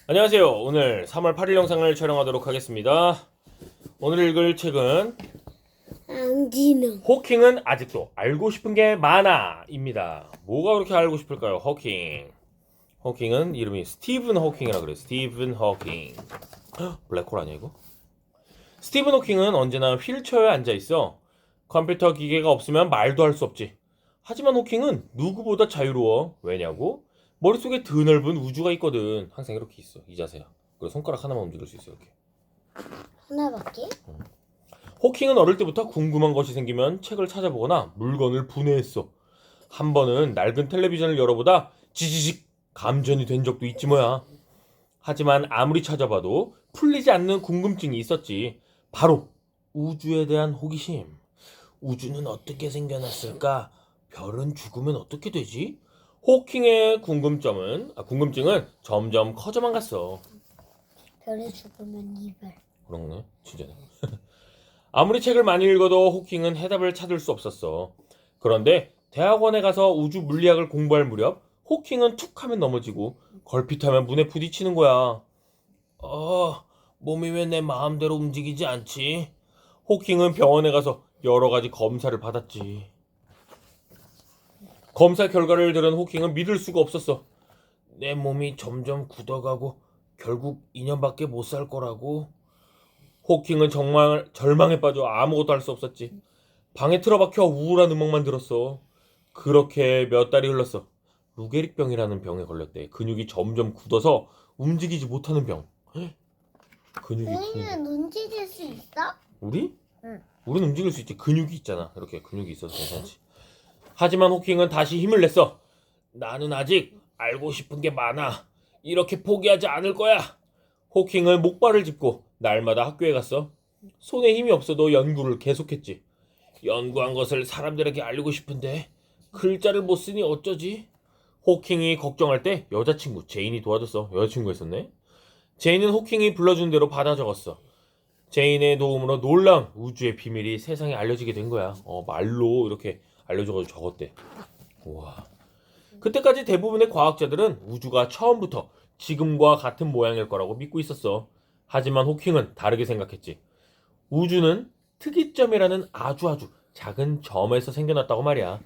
안녕하세요. 오늘 3월 8일 영상을 촬영하도록 하겠습니다. 오늘 읽을 책은 안지능. 호킹은 아직도 알고 싶은 게 많아 입니다. 뭐가 그렇게 알고 싶을까요? 호킹은 이름이 스티븐 호킹이라 그래요. 스티븐 호킹. 블랙홀 아니야 이거? 스티븐 호킹은 언제나 휠체어에 앉아있어. 컴퓨터 기계가 없으면 말도 할 수 없지. 하지만 호킹은 누구보다 자유로워. 왜냐고? 머릿속에 드넓은 우주가 있거든. 항상 이렇게 있어. 이 자세야. 그리고 손가락 하나만 움직일 수 있어. 이렇게. 하나밖에? 호킹은 어릴 때부터 궁금한 것이 생기면 책을 찾아보거나 물건을 분해했어. 한 번은 낡은 텔레비전을 열어보다 지지직 감전이 된 적도 있지 뭐야. 하지만 아무리 찾아봐도 풀리지 않는 궁금증이 있었지. 바로 우주에 대한 호기심. 우주는 어떻게 생겨났을까? 별은 죽으면 어떻게 되지? 호킹의 궁금증은 점점 커져만 갔어. 별이 죽으면 이별. 그러네, 진짜네. 아무리 책을 많이 읽어도 호킹은 해답을 찾을 수 없었어. 그런데 대학원에 가서 우주 물리학을 공부할 무렵 호킹은 툭 하면 넘어지고 걸핏하면 문에 부딪히는 거야. 몸이 왜 내 마음대로 움직이지 않지? 호킹은 병원에 가서 여러 가지 검사를 받았지. 검사 결과를 들은 호킹은 믿을 수가 없었어. 내 몸이 점점 굳어가고 결국 2년밖에 못 살 거라고. 호킹은 정말 절망에 빠져 아무것도 할 수 없었지. 방에 틀어박혀 우울한 음악만 들었어. 그렇게 몇 달이 흘렀어. 루게릭병이라는 병에 걸렸대. 근육이 점점 굳어서 움직이지 못하는 병. 근육이 우리는 움직일 수 있어? 우리? 응. 우리는 움직일 수 있지. 근육이 있잖아. 이렇게 근육이 있어서 괜찮지. 하지만 호킹은 다시 힘을 냈어. 나는 아직 알고 싶은 게 많아. 이렇게 포기하지 않을 거야. 호킹은 목발을 짚고 날마다 학교에 갔어. 손에 힘이 없어도 연구를 계속했지. 연구한 것을 사람들에게 알리고 싶은데 글자를 못 쓰니 어쩌지? 호킹이 걱정할 때 여자친구 제인이 도와줬어. 여자친구가 있었네. 제인은 호킹이 불러준 대로 받아 적었어. 제인의 도움으로 놀라운 우주의 비밀이 세상에 알려지게 된 거야. 말로 이렇게 알려줘가지고 적었대. 우와. 그때까지 대부분의 과학자들은 우주가 처음부터 지금과 같은 모양일 거라고 믿고 있었어. 하지만 호킹은 다르게 생각했지. 우주는 특이점이라는 아주 작은 점에서 생겨났다고 말이야.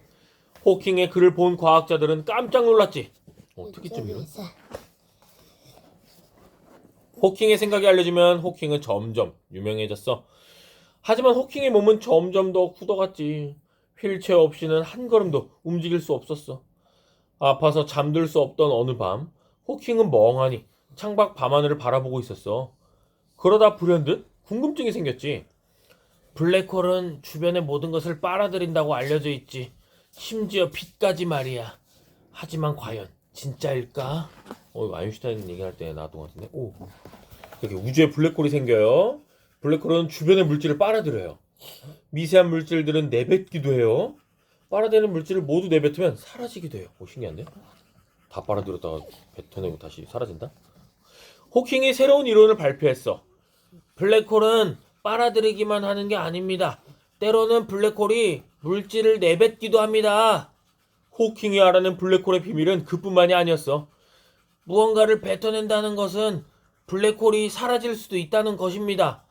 호킹의 글을 본 과학자들은 깜짝 놀랐지. 특이점이래? 호킹의 생각이 알려지면 호킹은 점점 유명해졌어. 하지만 호킹의 몸은 점점 더 굳어갔지. 휠체어 없이는 한 걸음도 움직일 수 없었어. 아파서 잠들 수 없던 어느 밤, 호킹은 멍하니 창밖 밤하늘을 바라보고 있었어. 그러다 불현듯 궁금증이 생겼지. 블랙홀은 주변의 모든 것을 빨아들인다고 알려져 있지. 심지어 빛까지 말이야. 하지만 과연 진짜일까? 이거 아인슈타인 얘기할 때 나왔던 것 같은데. 이렇게 우주에 블랙홀이 생겨요. 블랙홀은 주변의 물질을 빨아들여요. 미세한 물질들은 내뱉기도 해요. 빨아들이는 물질을 모두 내뱉으면 사라지기도 해요. 신기한데? 다 빨아들였다가 뱉어내고 다시 사라진다? 호킹이 새로운 이론을 발표했어. 블랙홀은 빨아들이기만 하는 게 아닙니다. 때로는 블랙홀이 물질을 내뱉기도 합니다. 호킹이 알아낸 블랙홀의 비밀은 그뿐만이 아니었어. 무언가를 뱉어낸다는 것은 블랙홀이 사라질 수도 있다는 것입니다.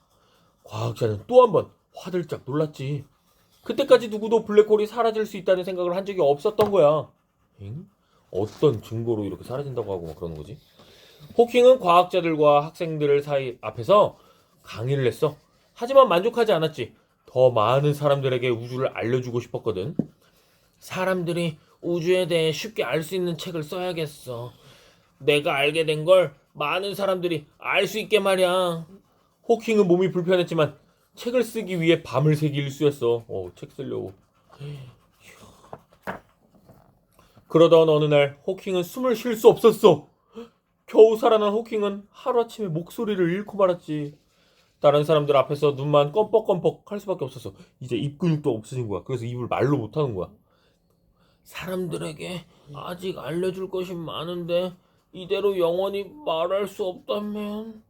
과학자는 또 한 번 화들짝 놀랐지. 그때까지 누구도 블랙홀이 사라질 수 있다는 생각을 한 적이 없었던 거야. 어떤 증거로 이렇게 사라진다고 하고 막 그러는 거지? 호킹은 과학자들과 학생들 사이 앞에서 강의를 했어. 하지만 만족하지 않았지. 더 많은 사람들에게 우주를 알려주고 싶었거든. 사람들이 우주에 대해 쉽게 알 수 있는 책을 써야겠어. 내가 알게 된 걸 많은 사람들이 알 수 있게 말이야. 호킹은 몸이 불편했지만 책을 쓰기 위해 밤을 새기 일쑤였어. 책 쓰려고. 그러던 어느 날 호킹은 숨을 쉴 수 없었어. 겨우 살아난 호킹은 하루아침에 목소리를 잃고 말았지. 다른 사람들 앞에서 눈만 껌뻑껌뻑 할 수밖에 없었어. 이제 입 근육도 없어진 거야. 그래서 입을 말로 못하는 거야. 사람들에게 아직 알려줄 것이 많은데 이대로 영원히 말할 수 없다면.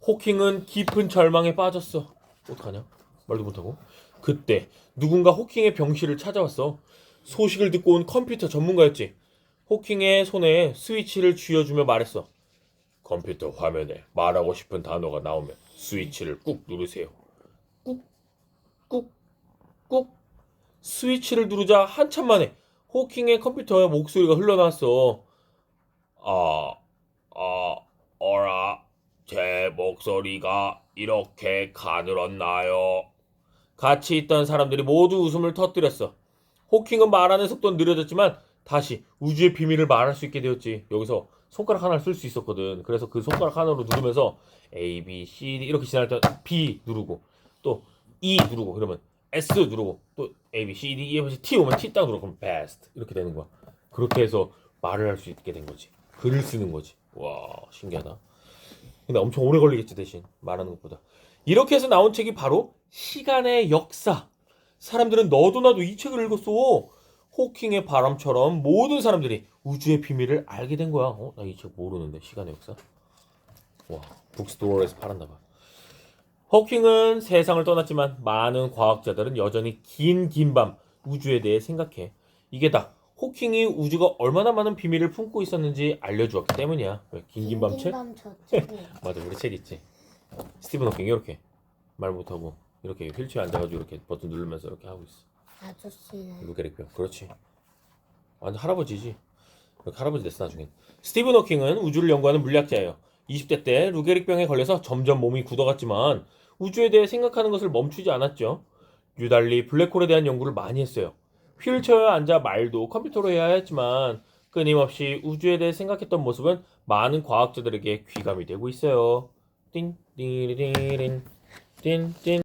호킹은 깊은 절망에 빠졌어. 어떡하냐? 말도 못하고. 그때 누군가 호킹의 병실을 찾아왔어. 소식을 듣고 온 컴퓨터 전문가였지. 호킹의 손에 스위치를 쥐어주며 말했어. 컴퓨터 화면에 말하고 싶은 단어가 나오면 스위치를 꾹 누르세요. 꾹, 꾹, 꾹. 스위치를 누르자 한참 만에 호킹의 컴퓨터에 목소리가 흘러나왔어. 아, 어라, 제 목소리가 이렇게 가늘었나요? 같이 있던 사람들이 모두 웃음을 터뜨렸어. 호킹은 말하는 속도는 느려졌지만 다시 우주의 비밀을 말할 수 있게 되었지. 여기서 손가락 하나를 쓸 수 있었거든. 그래서 그 손가락 하나로 누르면서 A, B, C, D 이렇게 지날 때 B 누르고 또 E 누르고 그러면 S 누르고 또 A, B, C, D, E, F, G, T 오면 T 딱 누르고 그럼 best 이렇게 되는 거야. 그렇게 해서 말을 할 수 있게 된 거지. 글을 쓰는 거지. 와, 신기하다. 근데 엄청 오래 걸리겠지 대신 말하는 것보다. 이렇게 해서 나온 책이 바로 시간의 역사. 사람들은 너도 나도 이 책을 읽었어. 호킹의 바람처럼 모든 사람들이 우주의 비밀을 알게 된 거야. 나 이 책 모르는데 시간의 역사. 와, 북스토어에서 팔았나 봐. 호킹은 세상을 떠났지만 많은 과학자들은 여전히 긴 밤 우주에 대해 생각해. 이게 다 호킹이 우주가 얼마나 많은 비밀을 품고 있었는지 알려주었기 때문이야. 왜? 긴 밤 책? 저 책이. 맞아, 우리 책 있지. 스티븐 호킹 이렇게 말 못하고 이렇게 휠체어에 앉아가지고 이렇게 버튼 누르면서 이렇게 하고 있어. 아저씨는 루게릭병. 그렇지. 완전 할아버지지. 이렇게 할아버지 됐어 나중엔. 스티븐 호킹은 우주를 연구하는 물리학자예요. 20대 때 루게릭병에 걸려서 점점 몸이 굳어갔지만 우주에 대해 생각하는 것을 멈추지 않았죠. 유달리 블랙홀에 대한 연구를 많이 했어요. 휠체어에 앉아 말도 컴퓨터로 해야 했지만 끊임없이 우주에 대해 생각했던 모습은 많은 과학자들에게 귀감이 되고 있어요. 띵, 띵, 띵, 띵, 띵, 띵.